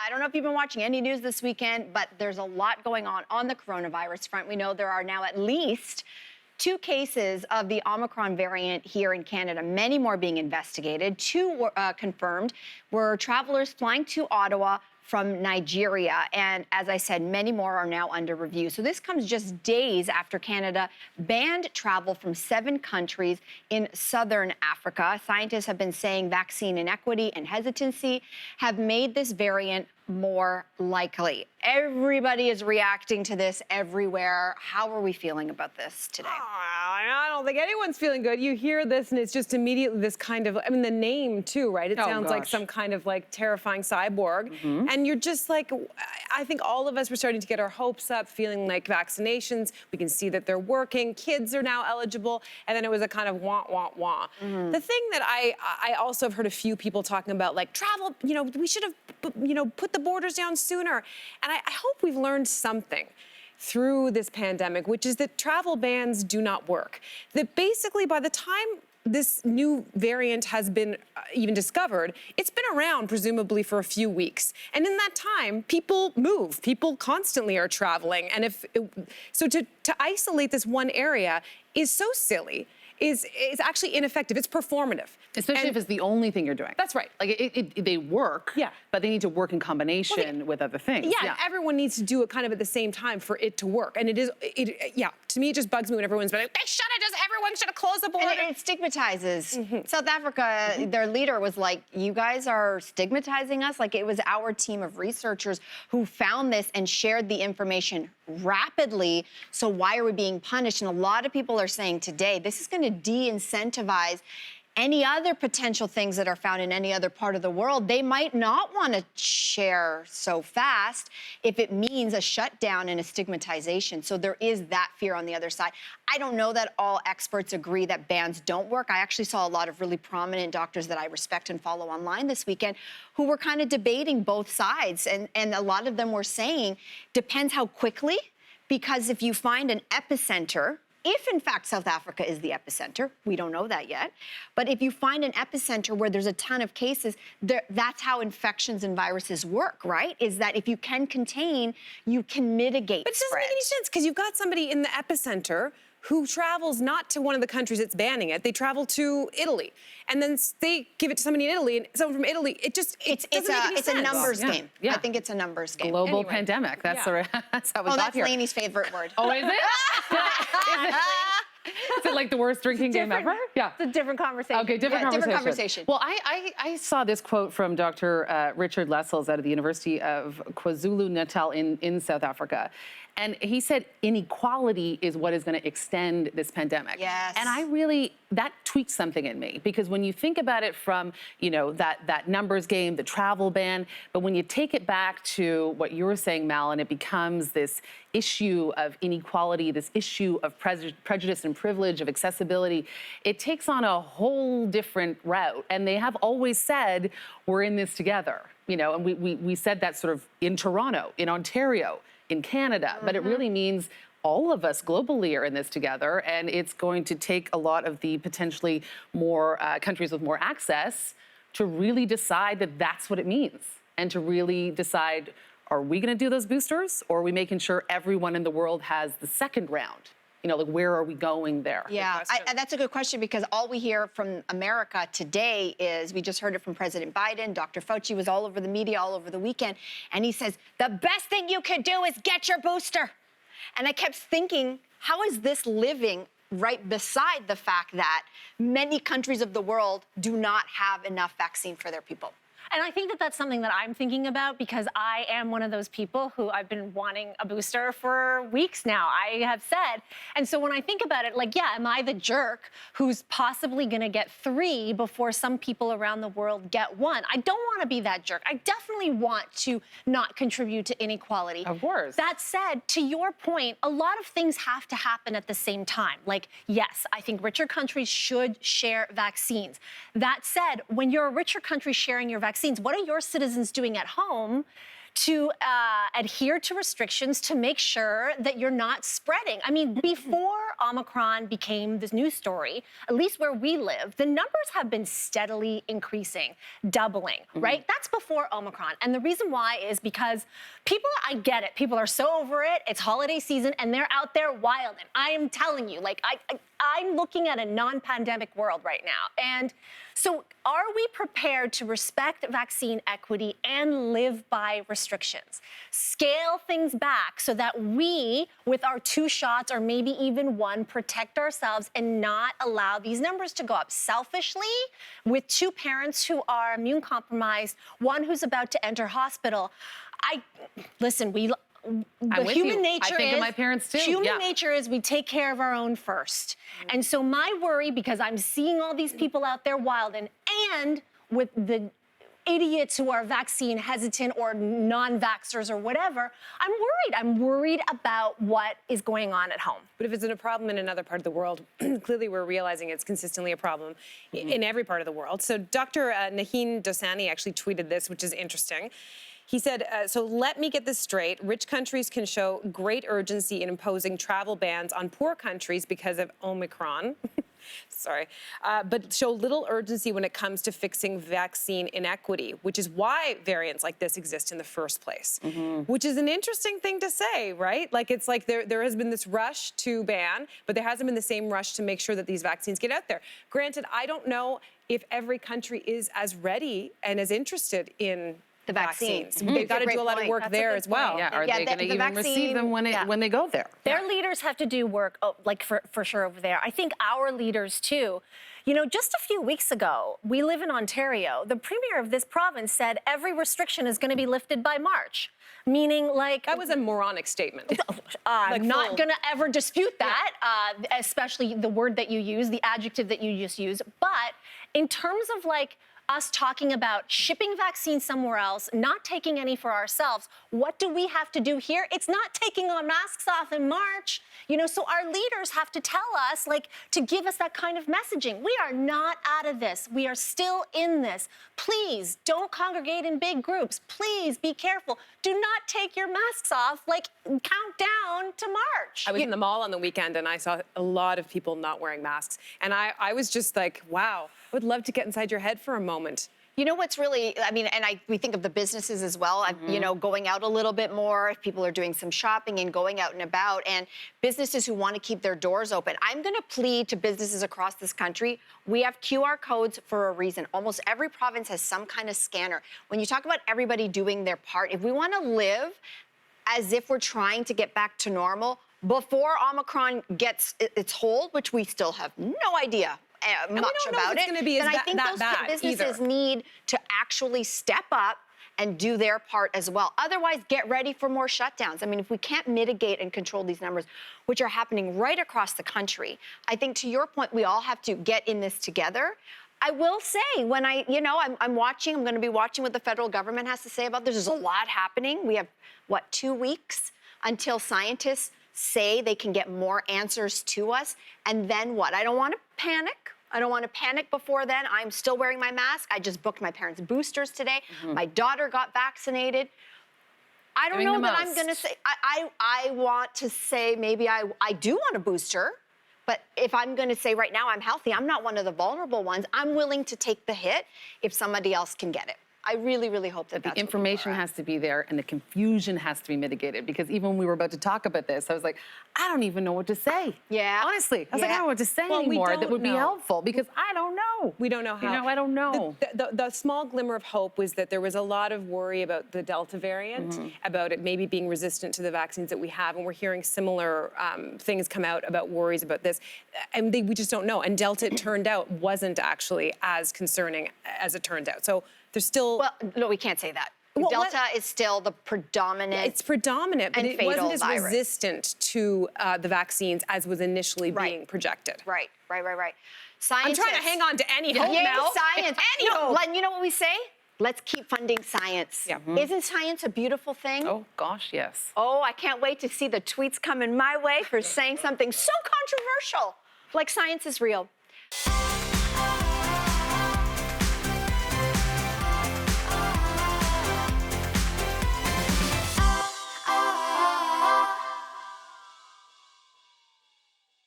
I don't know if you've been watching any news this weekend, but there's a lot going on the coronavirus front. We know there are now at least 2 cases of the Omicron variant here in Canada, many more being investigated. 2 were confirmed were travelers flying to Ottawa from Nigeria. And as I said, many more are now under review. So this comes just days after Canada banned travel from 7 countries in southern Africa. Scientists have been saying vaccine inequity and hesitancy have made this variant more likely. Everybody is reacting to this everywhere. How are we feeling about this today? I don't think anyone's feeling good. You hear this and it's just immediately this kind of, I mean, the name too, right? It sounds like some kind of like terrifying cyborg. And you're just like, I think all of us were starting to get our hopes up, feeling like vaccinations, we can see that they're working, kids are now eligible, and then it was a kind of wah, wah, wah. The thing that I also have heard a few people talking about, like travel, we should have, put the borders down sooner. And I hope we've learned something through this pandemic, which is that travel bans do not work. That basically by the time this new variant has been even discovered, it's been around presumably for a few weeks. And in that time, people move. People constantly are traveling. And so to isolate this one area is so silly. Is actually ineffective. It's performative. Especially if it's the only thing you're doing. That's right. Like they work, but they need to work in combination with other things. Yeah, everyone needs to do it kind of at the same time for it to work. And to me, it just bugs me when everyone's like, everyone should have closed the border. And it stigmatizes. South Africa, their leader was like, you guys are stigmatizing us. Like it was our team of researchers who found this and shared the information rapidly. So why are we being punished? And a lot of people are saying today, this is going to de-incentivize any other potential things that are found in any other part of the world. They might not want to share so fast if it means a shutdown and a stigmatization. So there is that fear on the other side. I don't know that all experts agree that bans don't work. I actually saw a lot of really prominent doctors that I respect and follow online this weekend who were kind of debating both sides. And a lot of them were saying, depends how quickly, because if you find an epicenter, if in fact South Africa is the epicenter, we don't know that yet, but if you find an epicenter where there's a ton of cases, that's how infections and viruses work, right? Is that if you can contain, you can mitigate But it doesn't make any sense because you've got somebody in the epicenter who travels not to one of the countries that's banning it. They travel to Italy, and then they give it to somebody in Italy, and someone from Italy. It's a numbers game. I think it's a numbers game. Global pandemic. That's how we got that's here. Lainey's favorite word. Oh, is it? Is it like the worst drinking game ever? Yeah. It's a different conversation. Okay, different conversation. Well, I saw this quote from Dr. Richard Lessels out of the University of KwaZulu-Natal in South Africa. And he said inequality is what is going to extend this pandemic. Yes. And that tweaked something in me, because when you think about it from, that numbers game, the travel ban, but when you take it back to what you were saying, Mal, and it becomes this issue of inequality, this issue of prejudice and privilege, of accessibility, it takes on a whole different route. And they have always said, we're in this together, and we said that sort of in Toronto, in Ontario, in Canada, but it really means all of us globally are in this together, and it's going to take a lot of the potentially more countries with more access to really decide that that's what it means, and to really decide, are we going to do those boosters, or are we making sure everyone in the world has the second round? Where are we going there? Yeah, that's a good question, because all we hear from America today is, we just heard it from President Biden. Dr. Fauci was all over the media all over the weekend, and he says, the best thing you could do is get your booster. And I kept thinking, how is this living right beside the fact that many countries of the world do not have enough vaccine for their people? And I think that that's something that I'm thinking about, because I am one of those people who I've been wanting a booster for weeks now, I have said. And so when I think about it, like, yeah, am I the jerk who's possibly going to get 3 before some people around the world get 1? I don't want to be that jerk. I definitely want to not contribute to inequality. Of course. That said, to your point, a lot of things have to happen at the same time. Like, yes, I think richer countries should share vaccines. That said, when you're a richer country sharing your vaccines, what are your citizens doing at home to adhere to restrictions to make sure that you're not spreading. I mean, before Omicron became this news story, at least where we live, the numbers have been steadily increasing, doubling, right? That's before Omicron. And the reason why is because people, I get it, people are so over it, it's holiday season, and they're out there wilding. I am telling you, like, I'm looking at a non-pandemic world right now. And so are we prepared to respect vaccine equity and live by restrictions? Scale things back so that we, with our 2 shots or maybe even 1, protect ourselves and not allow these numbers to go up. Selfishly, with 2 parents who are immune compromised, 1 who's about to enter hospital, listen, human nature I think of my parents too. Human nature is we take care of our own first. And so my worry, because I'm seeing all these people out there wild and with the idiots who are vaccine hesitant or non-vaxxers or whatever, I'm worried. I'm worried about what is going on at home. But if it's a problem in another part of the world, clearly we're realizing it's consistently a problem in every part of the world. So Dr. Naheen Dosani actually tweeted this, which is interesting. He said, so let me get this straight. Rich countries can show great urgency in imposing travel bans on poor countries because of Omicron. Sorry, but show little urgency when it comes to fixing vaccine inequity, which is why variants like this exist in the first place, which is an interesting thing to say, right? Like, it's like there has been this rush to ban, but there hasn't been the same rush to make sure that these vaccines get out there. Granted, I don't know if every country is as ready and as interested in the vaccines. They've got to do a lot of work there as well. Yeah, are they going to even receive them when they go there? Their leaders have to do work, like for sure over there. I think our leaders too. You know, just a few weeks ago, we live in Ontario. The premier of this province said every restriction is going to be lifted by March. Meaning, like... That was a moronic statement. I'm not going to ever dispute that, especially the word that you use, the adjective that you just used. But in terms of, like, us talking about shipping vaccines somewhere else, not taking any for ourselves, what do we have to do here? It's not taking our masks off in March. You know, so our leaders have to tell us, like, to give us that kind of messaging. We are not out of this. We are still in this. Please don't congregate in big groups. Please be careful. Do not take your masks off. Like, count down to March. I was in the mall on the weekend and I saw a lot of people not wearing masks. And I was just like, wow, I would love to get inside your head for a moment. You know what's really, I mean, and we think of the businesses as well, you know, going out a little bit more, if people are doing some shopping and going out and about, and businesses who want to keep their doors open. I'm going to plead to businesses across this country. We have QR codes for a reason. Almost every province has some kind of scanner. When you talk about everybody doing their part, if we want to live as if we're trying to get back to normal before Omicron gets its hold, which we still have no idea much about it, then I think those businesses need to actually step up and do their part as well. Otherwise, get ready for more shutdowns. I mean, if we can't mitigate and control these numbers, which are happening right across the country, I think to your point, we all have to get in this together. I will say, when I'm going to be watching what the federal government has to say about this. There's a lot happening. We have, 2 weeks until scientists say they can get more answers to us. And then what? I don't want to panic. I don't want to panic before then. I'm still wearing my mask. I just booked my parents' boosters today. My daughter got vaccinated. I don't know that I'm going to say, I want to say maybe I do want a booster. But if I'm going to say right now I'm healthy, I'm not one of the vulnerable ones. I'm willing to take the hit if somebody else can get it. I really, really hope that the information has to be there and the confusion has to be mitigated, because even when we were about to talk about this, I was like, I don't even know what to say. Yeah. Honestly, I was like, I don't know what to say anymore that would be helpful, because I don't know. We don't know how. You know, I don't know. The small glimmer of hope was that there was a lot of worry about the Delta variant, about it maybe being resistant to the vaccines that we have, and we're hearing similar things come out about worries about this, and we just don't know. And Delta, it turned out, wasn't actually as concerning as it turned out. So there's still... Well, no, we can't say that. Well, Delta is still the predominant. It's predominant, but it wasn't as virus. resistant to the vaccines as was initially being projected. Right. Scientists, I'm trying to hang on to any hope now. Science. Any hope. You know what we say? Let's keep funding science. Yeah. Isn't science a beautiful thing? Oh, gosh, yes. Oh, I can't wait to see the tweets coming my way for saying something so controversial, like science is real.